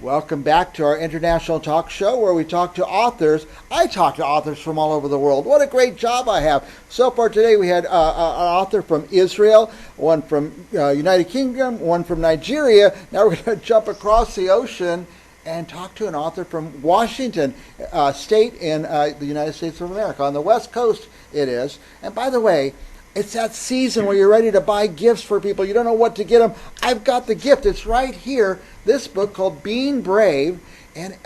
Welcome back to our international talk show where we talk to authors. I talk to authors from all over the world. What a great job I have. So far today we had an author from Israel, one from United Kingdom, one from Nigeria. Now we're going to jump across the ocean and talk to an author from Washington state in the United States of America. On the West Coast it is. And by the way, it's that season where you're ready to buy gifts for people. You don't know what to get them. I've got the gift. It's right here. This book called Being Brave. And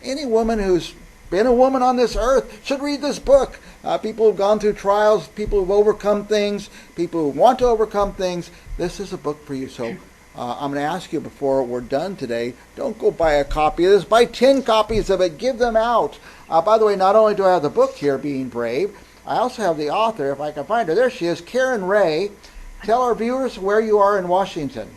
any woman who's been a woman on this earth should read this book. People who've gone through trials, people who've overcome things, people who want to overcome things. This is a book for you. So I'm going to ask you before we're done today, don't go buy a copy of this. Buy 10 copies of it. Give them out. By the way, not only do I have the book here, Being Brave, I also have the author, if I can find her. There she is, Karen Rae. Tell our viewers where you are in Washington.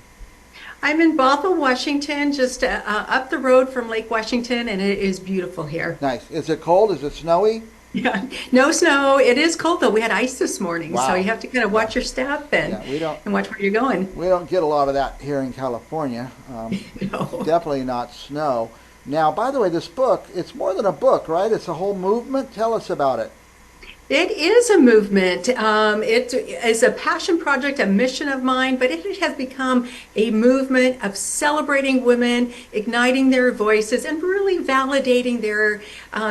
I'm in Bothell, Washington, just up the road from Lake Washington, and it is beautiful here. Nice. Is it cold? Is it snowy? Yeah, no snow. It is cold, though. We had ice this morning, Wow. so you have to kind of watch your step and watch where you're going. We don't get a lot of that here in California. No. Definitely not snow. Now, by the way, this book, it's more than a book, right? It's a whole movement. Tell us about it. It is a movement. It is a passion project, a mission of mine, but it has become a movement of celebrating women, igniting their voices, and really validating their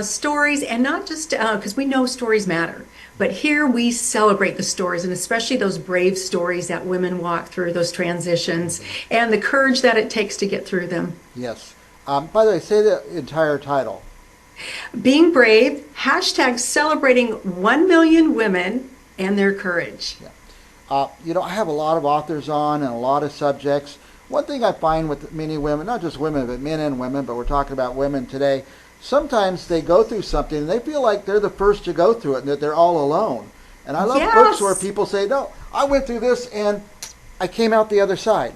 stories, and not just because we know stories matter. But here we celebrate the stories, and especially those brave stories that women walk through, those transitions, and the courage that it takes to get through them. Yes. By the way, say the entire title. Being Brave, hashtag celebrating 1 million women and their courage. Yeah. I have a lot of authors on and a lot of subjects. One thing I find with many women, not just women, but men and women, but we're talking about women today, sometimes they go through something and they feel like they're the first to go through it and that they're all alone. And I love books where people say, no, I went through this and I came out the other side.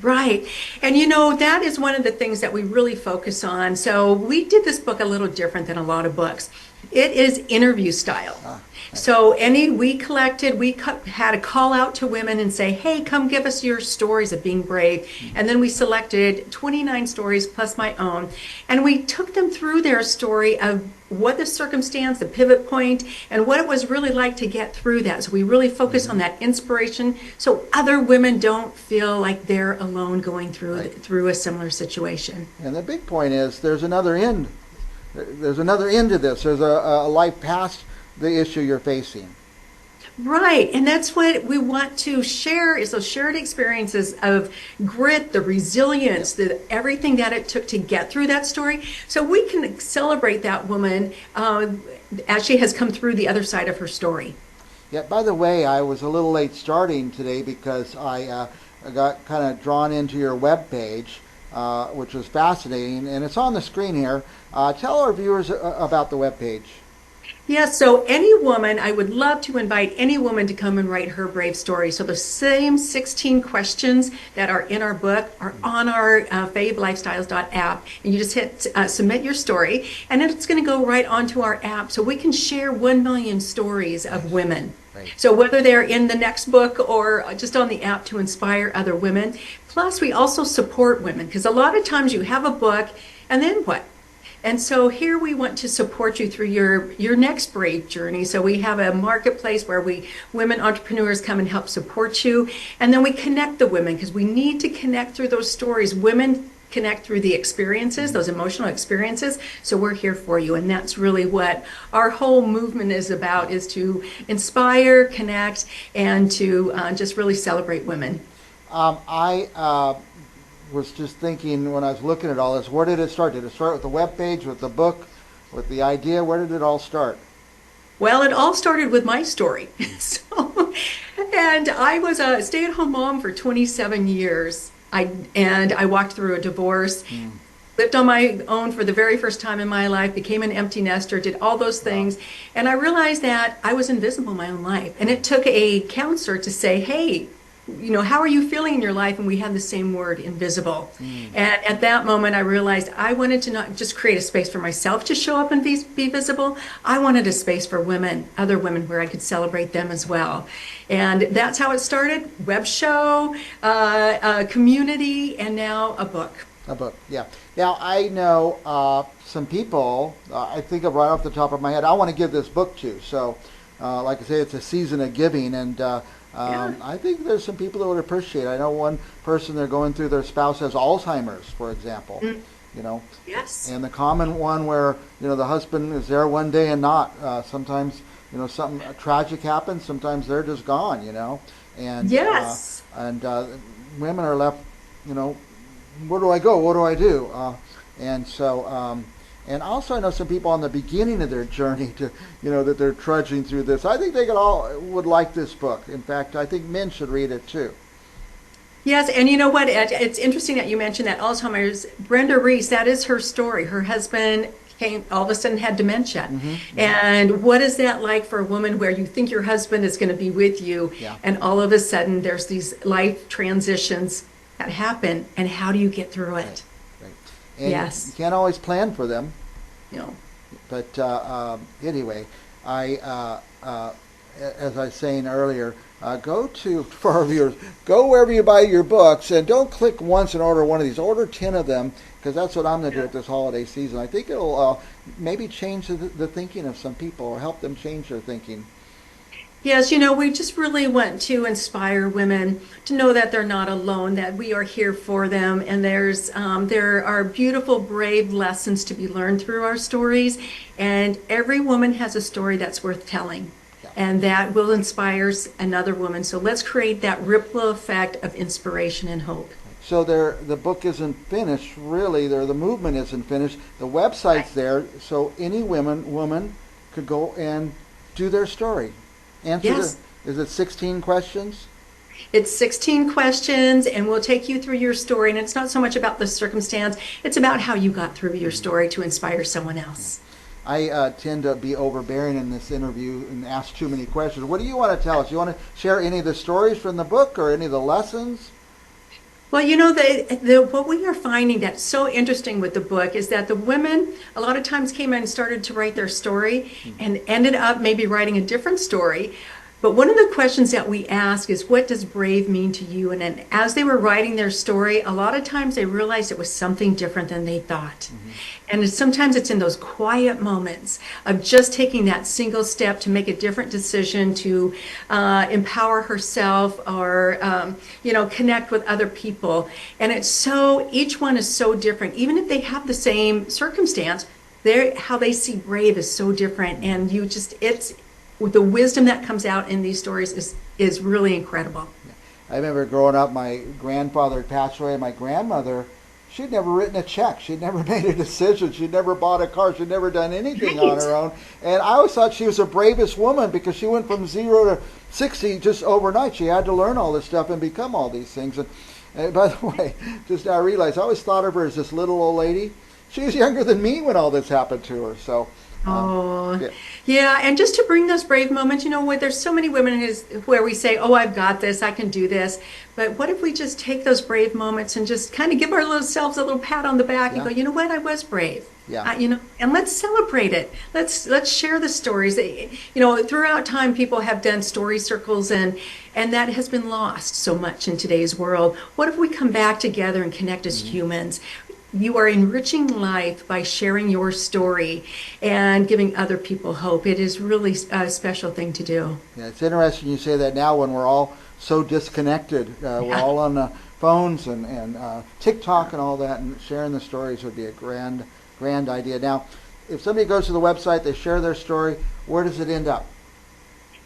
Right. And that is one of the things that we really focus on. So we did this book a little different than a lot of books. It is interview style. So we had a call out to women and say, hey, come give us your stories of being brave. And then we selected 29 stories plus my own. And we took them through their story of what the circumstance, the pivot point, and what it was really like to get through that. So we really focus on that inspiration so other women don't feel like they're alone going through a similar situation. And the big point is there's another end. There's another end to this. There's a life past the issue you're facing. Right, and that's what we want to share is those shared experiences of grit, the resilience, everything that it took to get through that story. So we can celebrate that woman as she has come through the other side of her story. Yeah, by the way, I was a little late starting today because I got kind of drawn into your webpage, which was fascinating, and it's on the screen here. Tell our viewers about the webpage. Yeah, so I would love to invite any woman to come and write her brave story. So the same 16 questions that are in our book are on our favelifestyles.app. And you just hit submit your story, and then it's going to go right onto our app so we can share 1 million stories of women. Right. So whether they're in the next book or just on the app to inspire other women. Plus, we also support women because a lot of times you have a book, and then what? And so here we want to support you through your next brave journey. So we have a marketplace where women entrepreneurs come and help support you. And then we connect the women because we need to connect through those stories. Women connect through the experiences, those emotional experiences. So we're here for you. And that's really what our whole movement is about, is to inspire, connect, and to just really celebrate women. I was just thinking when I was looking at all this, where did it start? Did it start with the webpage, with the book, with the idea? Where did it all start? Well, it all started with my story. And I was a stay-at-home mom for 27 years. I walked through a divorce, lived on my own for the very first time in my life, became an empty nester, did all those things. Wow. And I realized that I was invisible in my own life. And it took a counselor to say, hey, how are you feeling in your life? And we had the same word, invisible. And at that moment, I realized I wanted to not just create a space for myself to show up and be visible. I wanted a space for women, other women, where I could celebrate them as well. And that's how it started. Web show, a community, and now a book. A book, yeah. Now I know some people. I think of right off the top of my head. I want to give this book to. So, like I say, it's a season of giving, and Yeah. I think there's some people that would appreciate it. I know one person, they're going through, their spouse has Alzheimer's, for example. Mm. You know, Yes. and the common one where the husband is there one day and not. Sometimes something tragic happens. Sometimes they're just gone. And Yes. women are left. You know, where do I go? What do I do? And so, and also I know some people on the beginning of their journey to, that they're trudging through this. I think they would like this book. In fact, I think men should read it too. Yes, and you know what? It's interesting that you mentioned that Alzheimer's. Brenda Reese, that is her story. Her husband came, all of a sudden had dementia. And what is that like for a woman where you think your husband is going to be with you, Yeah. and all of a sudden there's these life transitions that happen, and how do you get through it? Right. And Yes. you can't always plan for them. You know. But anyway, as I was saying earlier, go to, for our viewers, go wherever you buy your books, and don't click once and order one of these. Order 10 of them, because that's what I'm going to do at this holiday season. I think it'll maybe change the thinking of some people, or help them change their thinking. Yes, we just really want to inspire women to know that they're not alone, that we are here for them, and there are beautiful, brave lessons to be learned through our stories, and every woman has a story that's worth telling, and that will inspire another woman. So let's create that ripple effect of inspiration and hope. So the book isn't finished, really. The movement isn't finished. The website's there, so any woman could go and do their story. Yes. Is it 16 questions? It's 16 questions, and we'll take you through your story. And it's not so much about the circumstance, it's about how you got through your story to inspire someone else. I tend to be overbearing in this interview and ask too many questions. What do you want to tell us? You want to share any of the stories from the book or any of the lessons? Well, what we are finding that's so interesting with the book is that the women a lot of times came in and started to write their story and ended up maybe writing a different story. But one of the questions that we ask is, what does brave mean to you? And then as they were writing their story, a lot of times they realized it was something different than they thought. And sometimes it's in those quiet moments of just taking that single step to make a different decision, to empower herself, or connect with other people. And each one is so different. Even if they have the same circumstance, how they see brave is so different. And the wisdom that comes out in these stories is really incredible. I remember growing up, my grandfather had passed away, and my grandmother, she'd never written a check. She'd never made a decision. She'd never bought a car. She'd never done anything on her own. And I always thought she was the bravest woman, because she went from 0 to 60 just overnight. She had to learn all this stuff and become all these things. And by the way, just now I realized, I always thought of her as this little old lady. She was younger than me when all this happened to her. So. Yeah, and just to bring those brave moments, there's so many women where we say, oh, I've got this, I can do this. But what if we just take those brave moments and just kind of give ourselves a little pat on the back and go, you know what, I was brave. Yeah. And let's celebrate it. Let's share the stories. Throughout time, people have done story circles, and that has been lost so much in today's world. What if we come back together and connect as humans? You are enriching life by sharing your story and giving other people hope. It is really a special thing to do. Yeah, it's interesting you say that now, when we're all so disconnected. We're all on the phones and TikTok and all that, and sharing the stories would be a grand idea. Now, if somebody goes to the website, they share their story, where does it end up?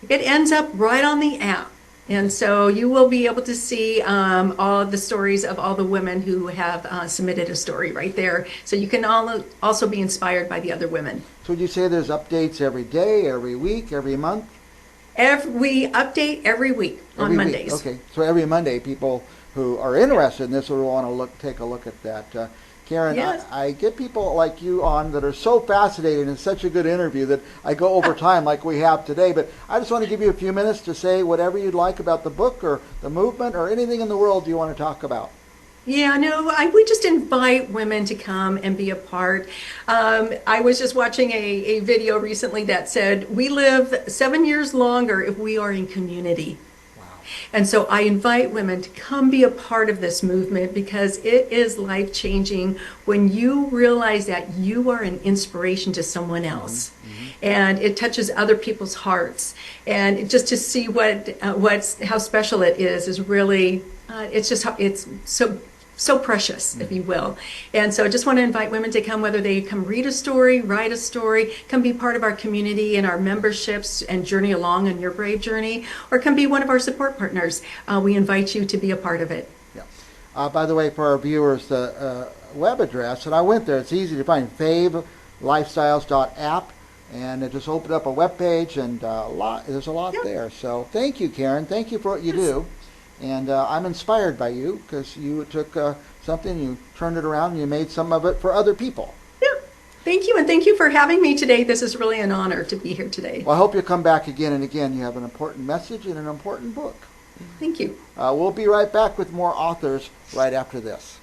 It ends up right on the app. And so you will be able to see all of the stories of all the women who have submitted a story right there. So you can also be inspired by the other women. So would you say there's updates every day, every week, every month? We update every week on Mondays. Okay, so every Monday, people who are interested in this will want to take a look at that. Karen, yes. I get people like you on that are so fascinating and such a good interview that I go over time like we have today. But I just want to give you a few minutes to say whatever you'd like about the book or the movement or anything in the world you want to talk about. Yeah, no, we just invite women to come and be a part. I was just watching a video recently that said we live 7 years longer if we are in community. Wow. And so I invite women to come be a part of this movement because it is life-changing when you realize that you are an inspiration to someone else. And it touches other people's hearts. And just to see how special it is really, it's so precious, if you will. And so I just want to invite women to come, whether they come read a story, write a story, come be part of our community and our memberships and journey along on your brave journey, or come be one of our support partners. We invite you to be a part of it. Yeah. By the way, for our viewers, the web address, and I went there, it's easy to find, favelifestyles.app, and it just opened up a web page, and there's a lot there. So thank you, Karen. Thank you for what you do. And I'm inspired by you because you took something, you turned it around, and you made some of it for other people. Yeah. Thank you, and thank you for having me today. This is really an honor to be here today. Well, I hope you'll come back again and again. You have an important message and an important book. Thank you. We'll be right back with more authors right after this.